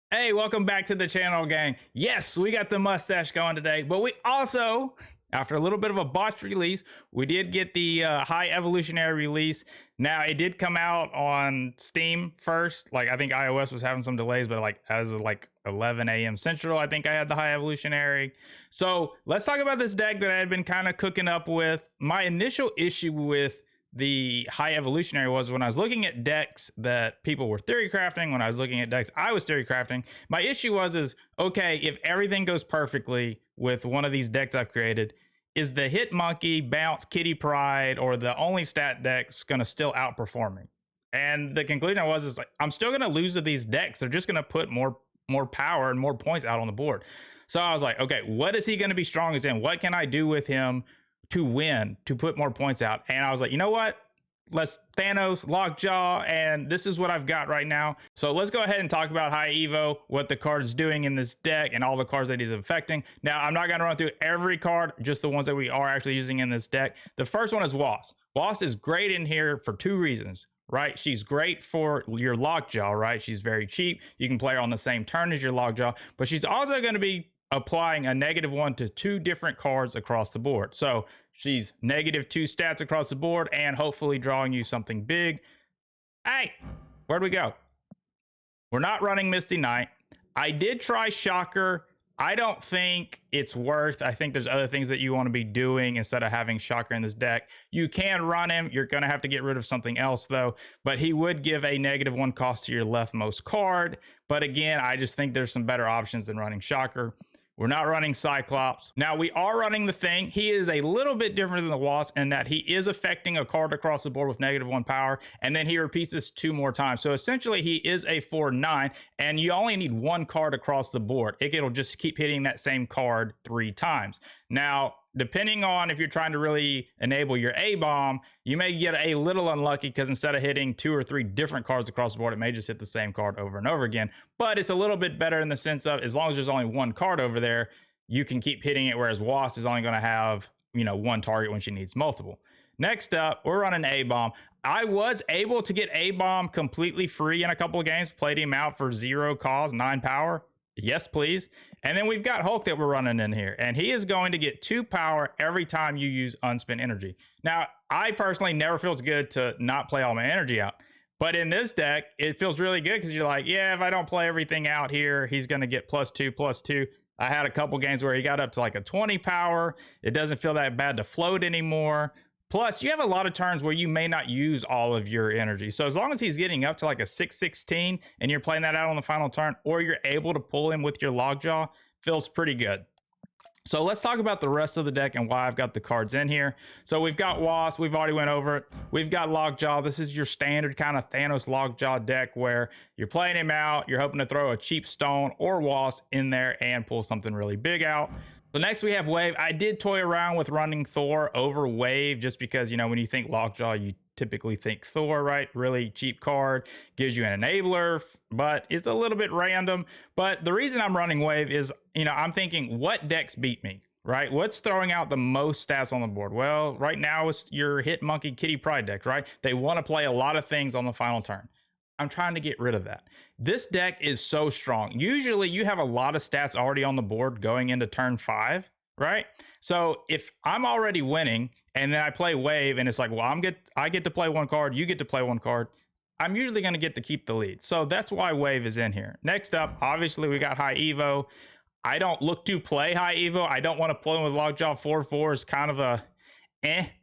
Hey, welcome back to the channel, gang. Yes, we got the mustache going today, but we also, after a little bit of a botched release, we did get the high evolutionary release. Now, it did come out on Steam first. Like, I think iOS was having some delays, but like as of like 11 a.m. Central, I think I had the high evolutionary. So let's talk about this deck that I had been kind of cooking up with. My initial issue with the high evolutionary was when I was looking at decks that people were theory crafting, when I was looking at decks I was theory crafting, my issue was okay, if everything goes perfectly with one of these decks I've created, is the hit monkey, bounce, kitty pride, or the only stat decks going to still outperform me? And the conclusion was is like, I'm still going to lose to these decks. They're just going to put more power and more points out on the board. So I was like, okay, what is he going to be strongest in? What can I do with him to win, to put more points out? And I was like, you know what? Let's Thanos, Lockjaw, and this is what I've got right now. So let's go ahead and talk about High Evo, what the card's doing in this deck, and all the cards that he's affecting. Now, I'm not going to run through every card, just the ones that we are actually using in this deck. The first one is Was. Was is great in here for two reasons, right? She's great for your Lockjaw, right? She's very cheap. You can play her on the same turn as your Lockjaw, but she's also going to be applying a -1 to two different cards across the board. So she's -2 stats across the board and hopefully drawing you something big. Hey, where'd we go? We're not running Misty Knight. I did try Shocker. I don't think it's worth. I think there's other things that you want to be doing instead of having Shocker in this deck. You can run him. You're going to have to get rid of something else, though. But he would give a -1 cost to your leftmost card. But again, I just think there's some better options than running Shocker. We're not running Cyclops. Now, we are running the Thing. He is a little bit different than the Wasp in that he is affecting a card across the board with -1 power, and then he repeats this 2 more times. So essentially, he is a 4/9, and you only need 1 card across the board. It'll just keep hitting that same card 3 times. Now, depending on if you're trying to really enable your A-bomb, you may get a little unlucky because instead of hitting 2 or 3 different cards across the board, it may just hit the same card over and over again. But it's a little bit better in the sense of as long as there's only 1 card over there, you can keep hitting it, whereas Wasp is only going to have, 1 target when she needs multiple. Next up, we're running A-bomb. I was able to get A-bomb completely free in a couple of games, played him out for 0 cost, 9 power. Yes, please. And then we've got Hulk that we're running in here, and he is going to get 2 power every time you use unspent energy. Now, I personally never feels good to not play all my energy out, but in this deck, it feels really good because you're like, yeah, if I don't play everything out here, he's going to get +2/+2. I had a couple games where he got up to like a 20 power. It doesn't feel that bad to float anymore. Plus, you have a lot of turns where you may not use all of your energy. So as long as he's getting up to like a 6/16 and you're playing that out on the final turn, or you're able to pull him with your Lockjaw, feels pretty good. So let's talk about the rest of the deck and why I've got the cards in here. So we've got Wasp. We've already went over it. We've got Lockjaw. This is your standard kind of Thanos Lockjaw deck where you're playing him out. You're hoping to throw a cheap stone or Wasp in there and pull something really big out. So next we have Wave. I did toy around with running Thor over Wave just because, when you think Lockjaw, you typically think Thor, right? Really cheap card, gives you an enabler, but it's a little bit random. But the reason I'm running Wave is, I'm thinking what decks beat me, right? What's throwing out the most stats on the board? Well, right now it's your Hit Monkey Kitty Pride deck, right? They want to play a lot of things on the final turn. I'm trying to get rid of that. This deck is so strong. Usually you have a lot of stats already on the board going into turn 5, right? So if I'm already winning and then I play Wave and it's like, well, I get to play 1 card, you get to play 1 card, I'm usually going to get to keep the lead. So that's why Wave is in here. Next up, obviously we got High Evo. I don't look to play High Evo. I don't want to play him with Lockjaw. 4/4 is kind of a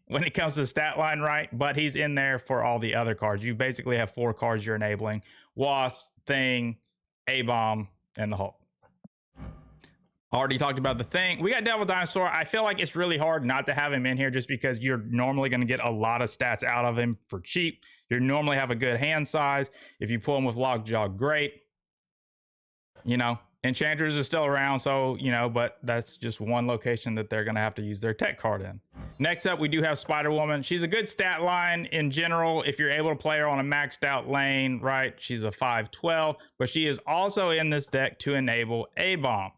when it comes to the stat line, right? But he's in there for all the other cards. You basically have 4 cards you're enabling: Wasp, Thing, A-bomb, and the Hulk. Already talked about the Thing. We got Devil Dinosaur. I feel like it's really hard not to have him in here just because you're normally going to get a lot of stats out of him for cheap. You normally have a good hand size. If you pull him with Lockjaw, great. Enchantress is still around, so, but that's just one location that they're going to have to use their tech card in. Next up, we do have Spider-Woman. She's a good stat line in general if you're able to play her on a maxed out lane, right? She's a 5/12, but she is also in this deck to enable A-bomb.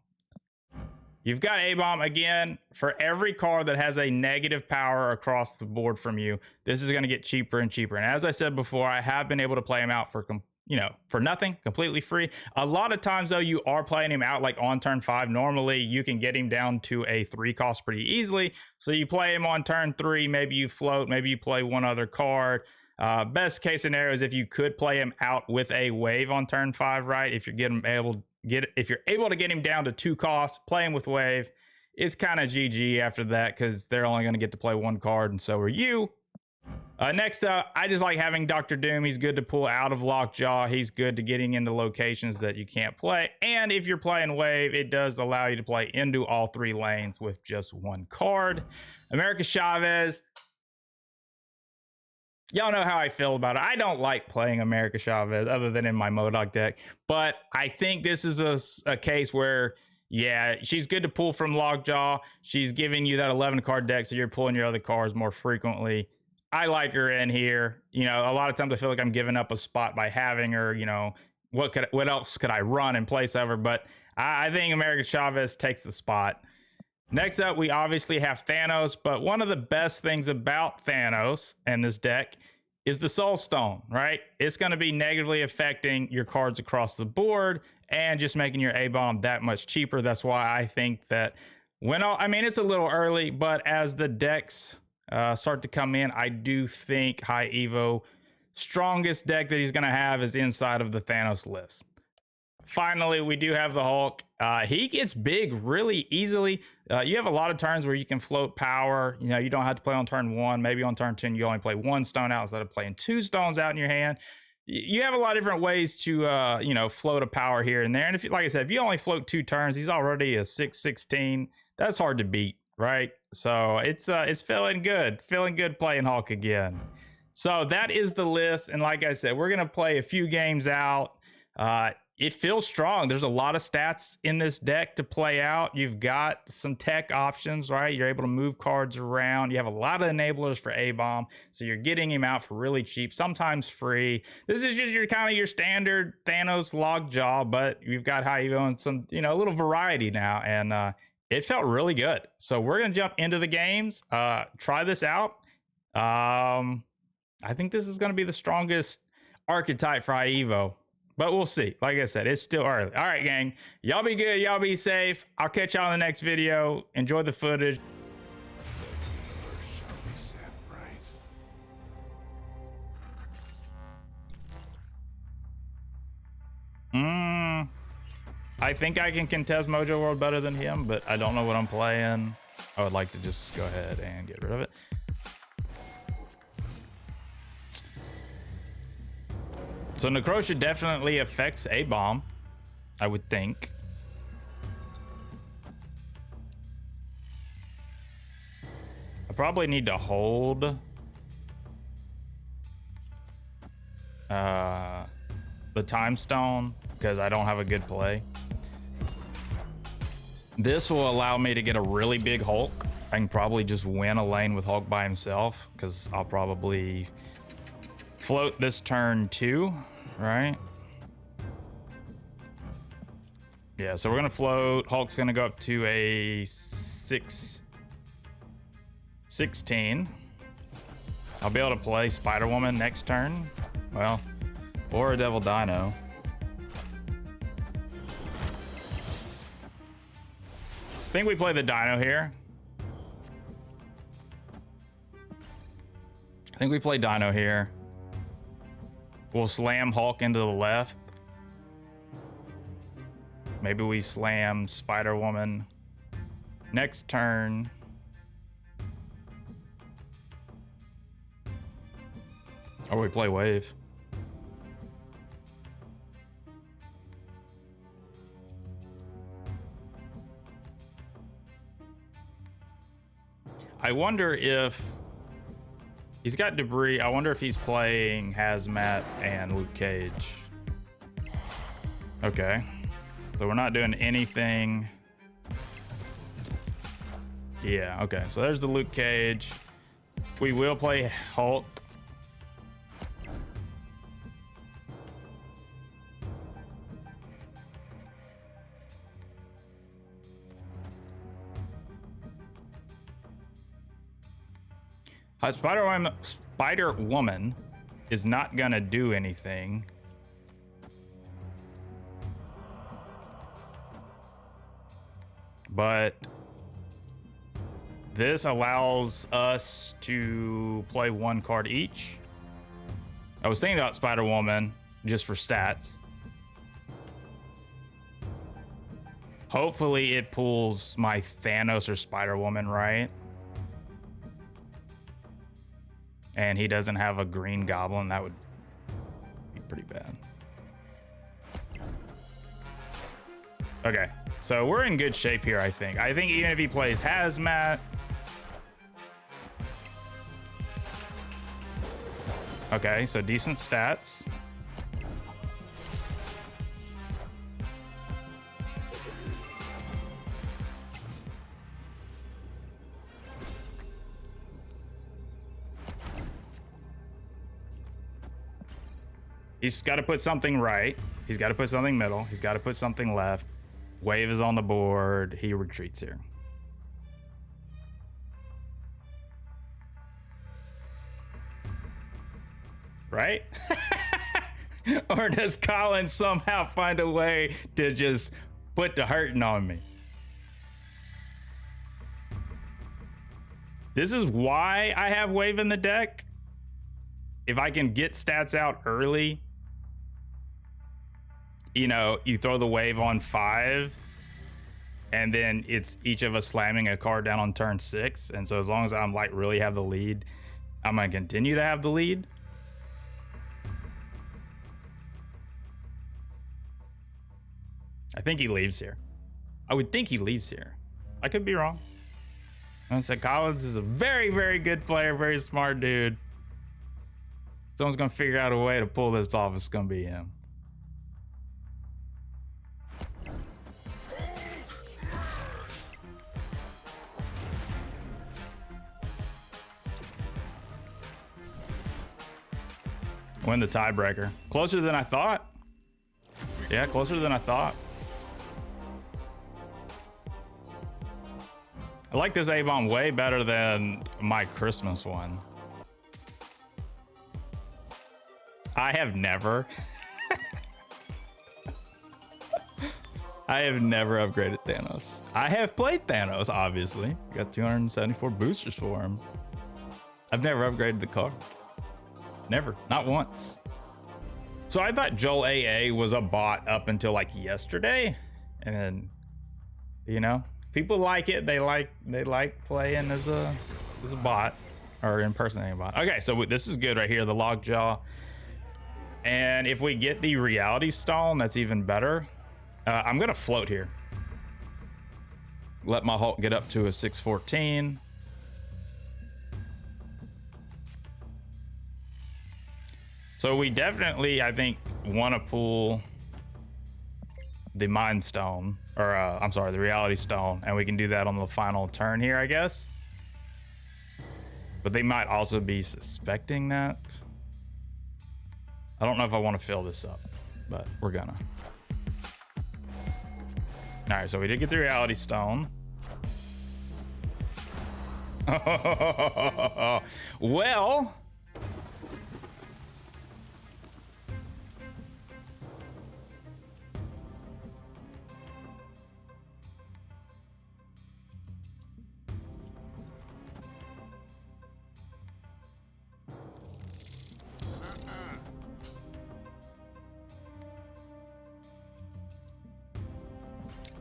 You've got A-bomb again for every card that has a negative power across the board from you. This is going to get cheaper and cheaper. And as I said before, I have been able to play him out for you know, for nothing, completely free. A lot of times though, you are playing him out like on turn 5. Normally you can get him down to a 3 cost pretty easily. So you play him on turn 3, maybe you float, maybe you play one other card. Best case scenario is if you could play him out with a wave on turn 5, right? If you're if you're able to get him down to 2 costs, play him with wave. It's kind of GG after that because they're only going to get to play 1 card, and so are you. Next up, I just like having Dr. Doom. He's good to pull out of Lockjaw. He's good to getting into locations that you can't play. And if you're playing wave, it does allow you to play into all 3 lanes with just 1 card. America Chavez. Y'all know how I feel about it. I don't like playing America Chavez other than in my MODOK deck. But I think this is a case where, yeah, she's good to pull from Lockjaw. She's giving you that 11 card deck, so you're pulling your other cards more frequently. I like her in here. You know, a lot of times I feel like I'm giving up a spot by having her. You know, what else could I run in place of her? But I think America Chavez takes the spot. Next up, we obviously have Thanos, but one of the best things about Thanos and this deck is the Soul Stone, right? It's going to be negatively affecting your cards across the board and just making your A-bomb that much cheaper. That's why I think that I mean, it's a little early, but as the decks start to come in, I do think High Evo strongest deck that he's going to have is inside of the Thanos list. Finally, we do have the Hulk. He gets big really easily. You have a lot of turns where you can float power. You know, you don't have to play on turn 1. Maybe on turn 10, you only play 1 stone out instead of playing 2 stones out in your hand. You have a lot of different ways to, you know, float a power here and there. And if, like I said, if you only float 2 turns, he's already a 6/16. That's hard to beat, right? So it's feeling good playing Hulk again. So that is the list. And like I said, we're going to play a few games out. It feels strong. There's a lot of stats in this deck to play out. You've got some tech options, right? You're able to move cards around. You have a lot of enablers for A-Bomb. So you're getting him out for really cheap, sometimes free. This is just your kind of your standard Thanos Lockjaw, but you've got High Evo and some, you know, a little variety now. And it felt really good. So we're going to jump into the games. Try this out. I think this is going to be the strongest archetype for High Evo. But we'll see. Like I said, it's still early. All right, gang. Y'all be good. Y'all be safe. I'll catch y'all in the next video. Enjoy the footage. I think I can contest Mojo World better than him, but I don't know what I'm playing. I would like to just go ahead and get rid of it. So Necrotia definitely affects A-Bomb, I would think. I probably need to hold the Time Stone because I don't have a good play. This will allow me to get a really big Hulk. I can probably just win a lane with Hulk by himself because I'll probably float this turn 2, right? Yeah, so we're gonna float. Hulk's gonna go up to a 6/16. I'll be able to play Spider-Woman next turn. Well, or a Devil Dino. I think we play the Dino here. I think we play Dino here. We'll slam Hulk into the left. Maybe we slam Spider-Woman next turn. Or we play Wave. I wonder if he's got Debris. I wonder if he's playing Hazmat and Luke Cage. Okay. So we're not doing anything. Yeah, okay. So there's the Luke Cage. We will play Hulk. Spider-Woman is not gonna do anything. but this allows us to play one card each. I was thinking about Spider-Woman just for stats. Hopefully it pulls my Thanos or Spider-Woman, right? And he doesn't have a green goblin. That would be pretty bad. Okay, so we're in good shape here, I think. I think even if he plays Hazmat. Okay, so decent stats. He's got to put something right. He's got to put something middle. He's got to put something left. Wave is on the board. He retreats here. Right? Or does Colin somehow find a way to just put the hurting on me? This is why I have Wave in the deck. If I can get stats out early, you know, you throw the Wave on 5 and then it's each of us slamming a card down on turn 6. And so as long as I'm like really have the lead, I'm going to continue to have the lead. I think he leaves here. I would think he leaves here. I could be wrong. I said Collins is a very, very good player, very smart dude. Someone's gonna figure out a way to pull this off. It's gonna be him. Win the tiebreaker. Closer than I thought. Yeah, closer than I thought. I like this A-bomb way better than my Christmas one. I have never upgraded Thanos. I have played Thanos, obviously. Got 274 boosters for him. I've never upgraded the card. Never, not once. So I thought Joel AA was a bot up until like yesterday. And then, you know, people like it. They like playing as a bot or impersonating a bot. Okay, so this is good right here, the Lockjaw. And if we get the Reality Stone, that's even better. I'm gonna float here. Let my Hulk get up to a 614. So we definitely, I think, want to pull the Mind Stone, or I'm sorry, the Reality Stone, and we can do that on the final turn here, I guess. But they might also be suspecting that. I don't know if I want to fill this up, but we're gonna. All right, so we did get the Reality Stone. Well,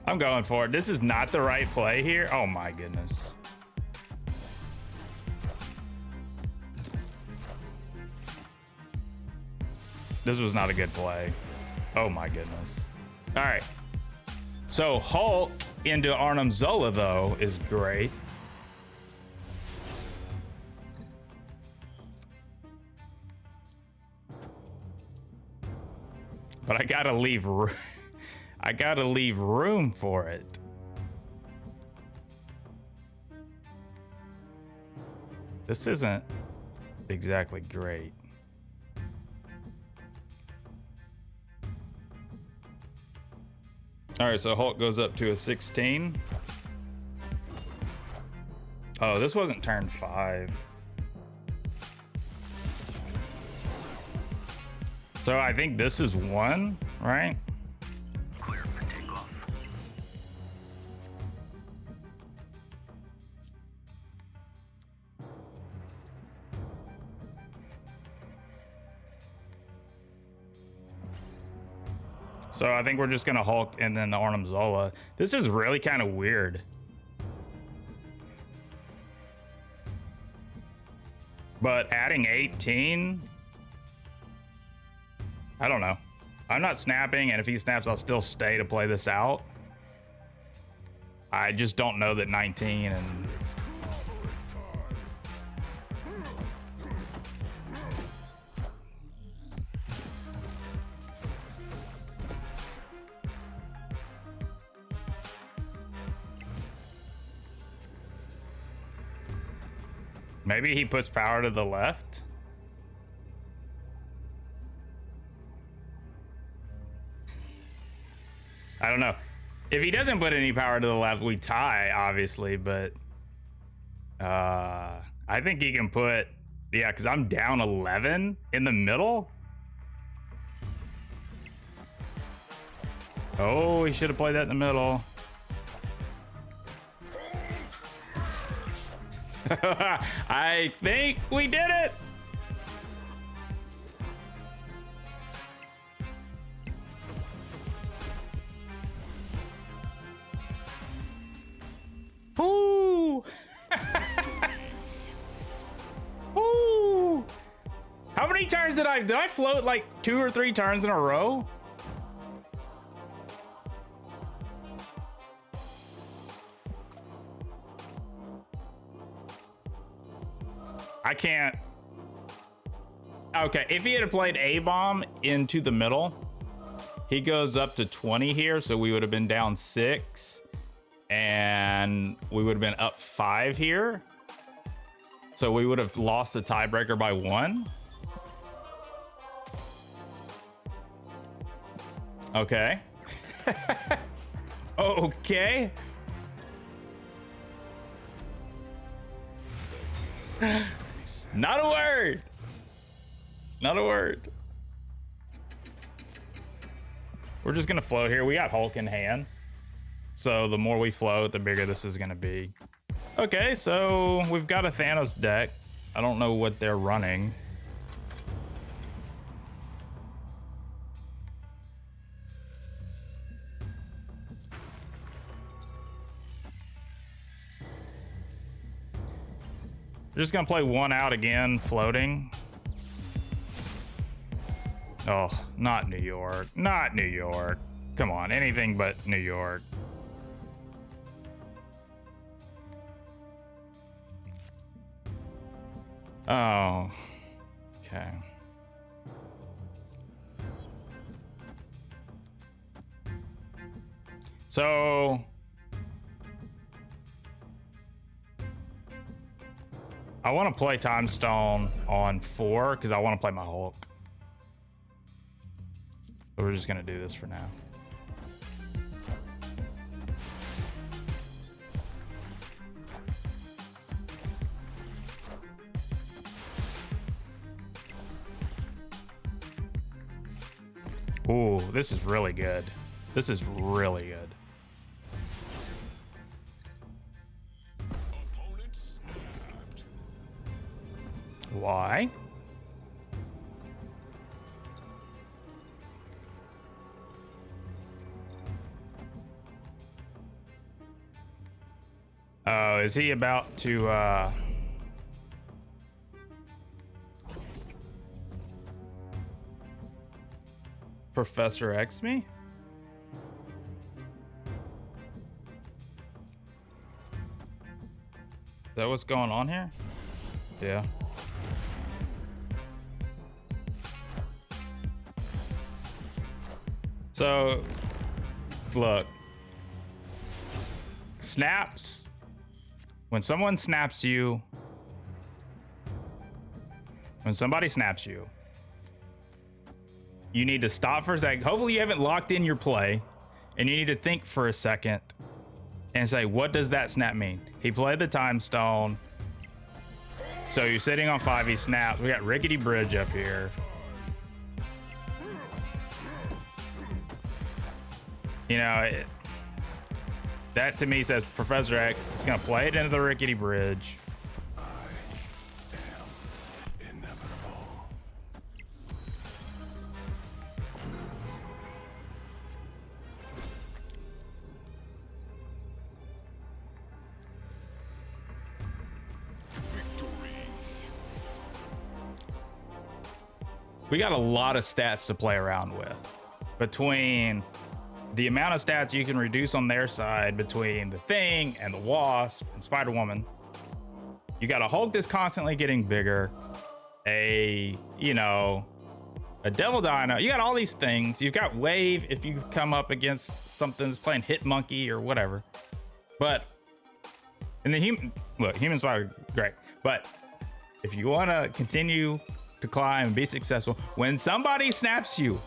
I'm going for it. This is not the right play here. Oh my goodness. This was not a good play. Oh my goodness. All right. So Hulk into Arnim Zola though is great. But I gotta leave room. I gotta leave room for it. This isn't exactly great. All right, so Hulk goes up to a 16. Oh, this wasn't turn 5. So I think this is 1, right? So I think we're just gonna Hulk and then the Arnim Zola. This is really kind of weird. But adding 18, I don't know. I'm not snapping, and if he snaps, I'll still stay to play this out. I just don't know that 19 and... Maybe he puts power to the left? I don't know. If he doesn't put any power to the left, we tie, obviously, but I think he can put, yeah, because I'm down 11 in the middle. Oh, he should have played that in the middle. I think we did it. Woo! Woo! How many turns did I float like 2 or 3 turns in a row? I can't. Okay, if he had played A-bomb into the middle, he goes up to 20 here, so we would have been down 6. And we would have been up 5 here. So we would have lost the tiebreaker by 1. Okay. Okay. Not a word. Not a word. We're just gonna float here. We got Hulk in hand. So the more we float, the bigger this is gonna be. Okay, so we've got a Thanos deck. I don't know what they're running. We're just gonna play one out again, floating. Oh, not New York. Not New York. Come on, anything but New York. Oh, okay. So I want to play Time Stone on 4 because I want to play my Hulk. So we're just gonna do this for now. Ooh, this is really good. This is really good. Why? Oh, is he about to Professor X me? Is that what's going on here? Yeah. So, look. Snaps. When someone snaps you, when somebody snaps you, you need to stop for a second. Hopefully you haven't locked in your play, and you need to think for a second and say, what does that snap mean? He played the Time Stone. So you're sitting on 5, he snaps. We got Rickety Bridge up here. You know, that to me says Professor X is gonna play it into the Rickety Bridge. I am inevitable. we got a lot of stats to play around with. Between the amount of stats you can reduce on their side, between the Thing and the Wasp and Spider-Woman, you got a Hulk that's constantly getting bigger, a Devil Dino. You got all these things. You've got Wave if you come up against something that's playing Hit Monkey or whatever. But in the human spider, great. But if you want to continue to climb and be successful, when somebody snaps you,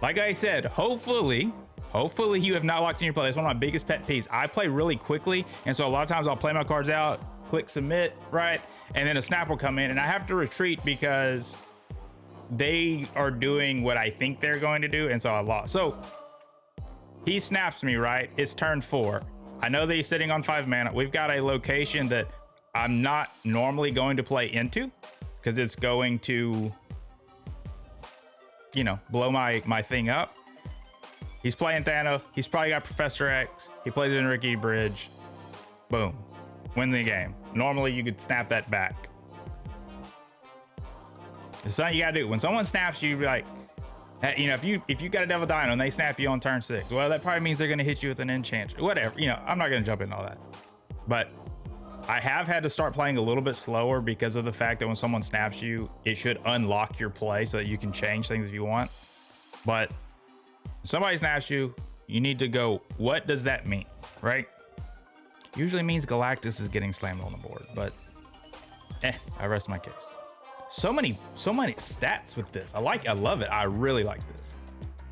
like I said, hopefully you have not locked in your play. That's one of my biggest pet peeves. I play really quickly, and so a lot of times I'll play my cards out, click submit, right? And then a snap will come in, and I have to retreat because they are doing what I think they're going to do, and so I lost. So he snaps me, right? It's turn 4. I know that he's sitting on 5 mana. We've got a location that I'm not normally going to play into because it's going to, blow my thing up. He's playing Thanos. He's probably got Professor X. He plays it in Rickety Bridge. Boom. Win the game. Normally you could snap that back. It's something you gotta do. When someone snaps you, be like, if you got a Devil Dino and they snap you on turn 6, well, that probably means they're gonna hit you with an enchant. Whatever. I'm not gonna jump into all that. But I have had to start playing a little bit slower because of the fact that when someone snaps you, it should unlock your play so that you can change things if you want. But if somebody snaps you, you need to go, what does that mean, right? Usually means Galactus is getting slammed on the board, but I rest my case. So many stats with this. I love it. I really like this.